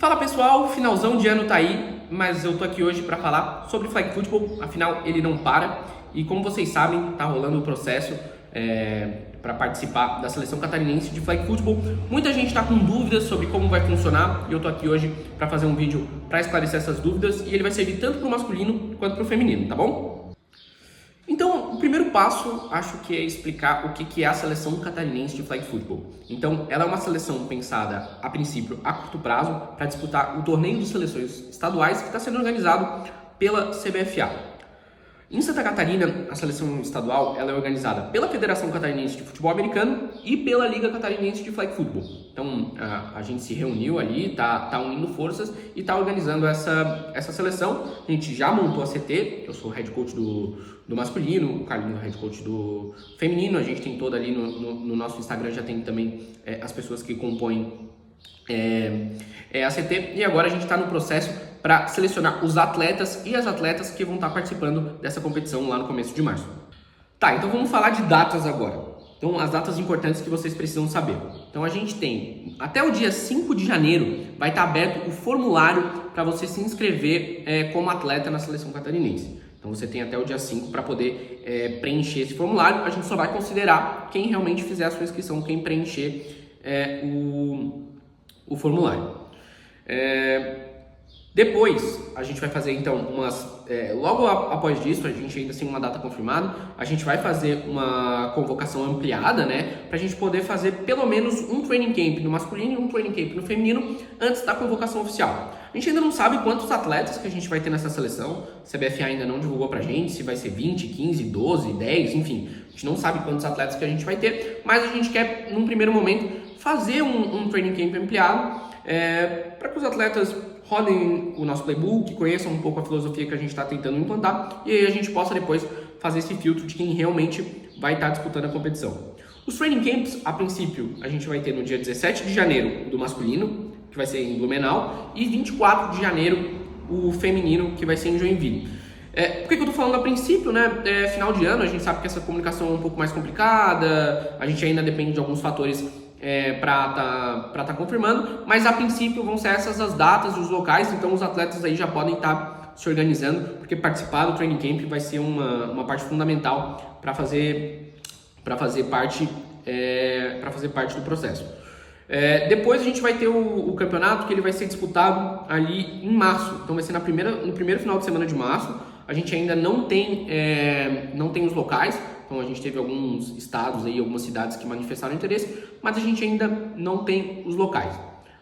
Fala pessoal, finalzão de ano tá aí, mas eu tô aqui hoje para falar sobre flag football, afinal ele não para e como vocês sabem, tá rolando o processo para participar da seleção catarinense de flag football. Muita gente tá com dúvidas sobre como vai funcionar e eu tô aqui hoje para fazer um vídeo para esclarecer essas dúvidas e ele vai servir tanto para o masculino quanto para o feminino, tá bom? Então, o primeiro passo, acho que é explicar o que é a seleção catarinense de flag football. Então, ela é uma seleção pensada, a princípio, a curto prazo, para disputar o torneio de seleções estaduais que está sendo organizado pela CBFA. Em Santa Catarina, a seleção estadual ela é organizada pela Federação Catarinense de Futebol Americano e pela Liga Catarinense de Flag Football. Então, a gente se reuniu ali, tá unindo forças e tá organizando essa seleção. A gente já montou a CT, eu sou o head coach do masculino, o Carlinho é o head coach do feminino. A gente tem toda ali no nosso Instagram, já tem também as pessoas que compõem a CT. E agora a gente está no processo para selecionar os atletas e as atletas que vão estar participando dessa competição lá no começo de março. Tá, então vamos falar de datas agora. Então, as datas importantes que vocês precisam saber. Então, a gente tem, até o dia 5 de janeiro, vai estar aberto o formulário para você se inscrever como atleta na seleção catarinense. Então, você tem até o dia 5 para poder preencher esse formulário. A gente só vai considerar quem realmente fizer a sua inscrição, quem preencher o formulário. Depois, a gente vai fazer então logo após disso, a gente ainda sem uma data confirmada, a gente vai fazer uma convocação ampliada, né? Pra gente poder fazer pelo menos um training camp no masculino e um training camp no feminino antes da convocação oficial. A gente ainda não sabe quantos atletas que a gente vai ter nessa seleção, a CBFA ainda não divulgou pra gente se vai ser 20, 15, 12, 10, enfim. A gente não sabe quantos atletas que a gente vai ter, mas a gente quer, num primeiro momento, fazer um training camp ampliado para que os atletas rodem o nosso playbook, conheçam um pouco a filosofia que a gente está tentando implantar e aí a gente possa depois fazer esse filtro de quem realmente vai estar disputando a competição. Os training camps, a princípio, a gente vai ter no dia 17 de janeiro do masculino, que vai ser em Blumenau, e 24 de janeiro o feminino, que vai ser em Joinville. Por que eu tô falando a princípio, né? Final de ano, a gente sabe que essa comunicação é um pouco mais complicada, a gente ainda depende de alguns fatores para tá confirmando, mas a princípio vão ser essas as datas e os locais, então os atletas aí já podem estar se organizando, porque participar do training camp vai ser uma parte fundamental para fazer parte do processo. Depois a gente vai ter o campeonato, que ele vai ser disputado ali em março, então vai ser no primeiro final de semana de março. A gente ainda não tem os locais, então a gente teve alguns estados aí, algumas cidades que manifestaram interesse, mas a gente ainda não tem os locais.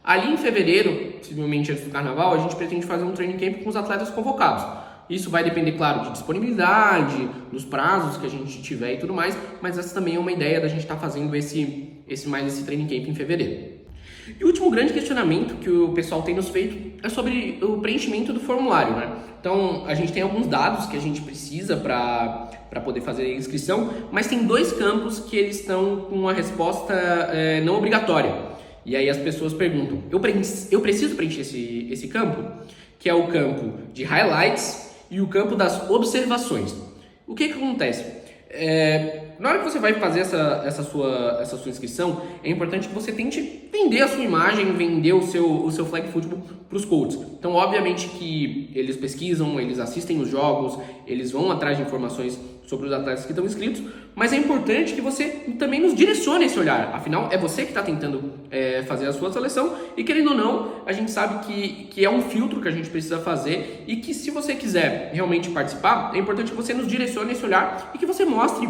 Ali em fevereiro, possivelmente antes do carnaval, a gente pretende fazer um training camp com os atletas convocados. Isso vai depender, claro, de disponibilidade, dos prazos que a gente tiver e tudo mais, mas essa também é uma ideia da gente estar fazendo esse training camp em fevereiro. E o último grande questionamento que o pessoal tem nos feito é sobre o preenchimento do formulário, né? Então, a gente tem alguns dados que a gente precisa para poder fazer a inscrição, mas tem dois campos que eles estão com a resposta não obrigatória. E aí as pessoas perguntam, eu preciso preencher esse campo? Que é o campo de highlights e o campo das observações. O que acontece? Na hora que você vai fazer essa sua inscrição, é importante que você tente vender a sua imagem, vender o seu flag football para os coaches. Então, obviamente que eles pesquisam, eles assistem os jogos, eles vão atrás de informações sobre os atletas que estão inscritos, mas é importante que você também nos direcione esse olhar. Afinal, é você que está tentando fazer a sua seleção e, querendo ou não, a gente sabe que é um filtro que a gente precisa fazer e que, se você quiser realmente participar, é importante que você nos direcione esse olhar e que você mostre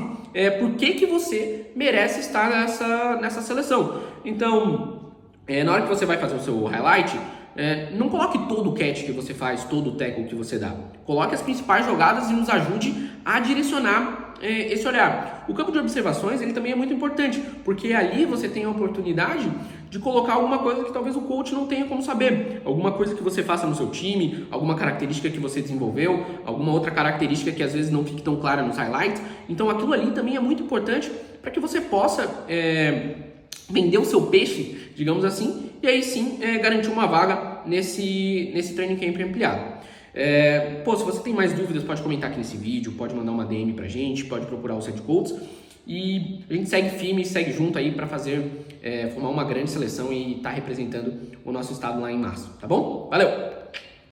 por que você merece estar nessa seleção. Então, na hora que você vai fazer o seu highlight, não coloque todo o catch que você faz, todo o tackle que você dá. Coloque as principais jogadas e nos ajude a direcionar esse olhar. O campo de observações ele também é muito importante, porque ali você tem a oportunidade de colocar alguma coisa que talvez o coach não tenha como saber. Alguma coisa que você faça no seu time, alguma característica que você desenvolveu, alguma outra característica que às vezes não fique tão clara nos highlights. Então aquilo ali também é muito importante para que você possa vender o seu peixe, digamos assim, e aí sim garantir uma vaga nesse training camp ampliado. Se você tem mais dúvidas, pode comentar aqui nesse vídeo, pode mandar uma DM pra gente, pode procurar os head coaches. E a gente segue firme, segue junto aí para fazer, formar uma grande seleção e estar representando o nosso estado lá em março, tá bom? Valeu!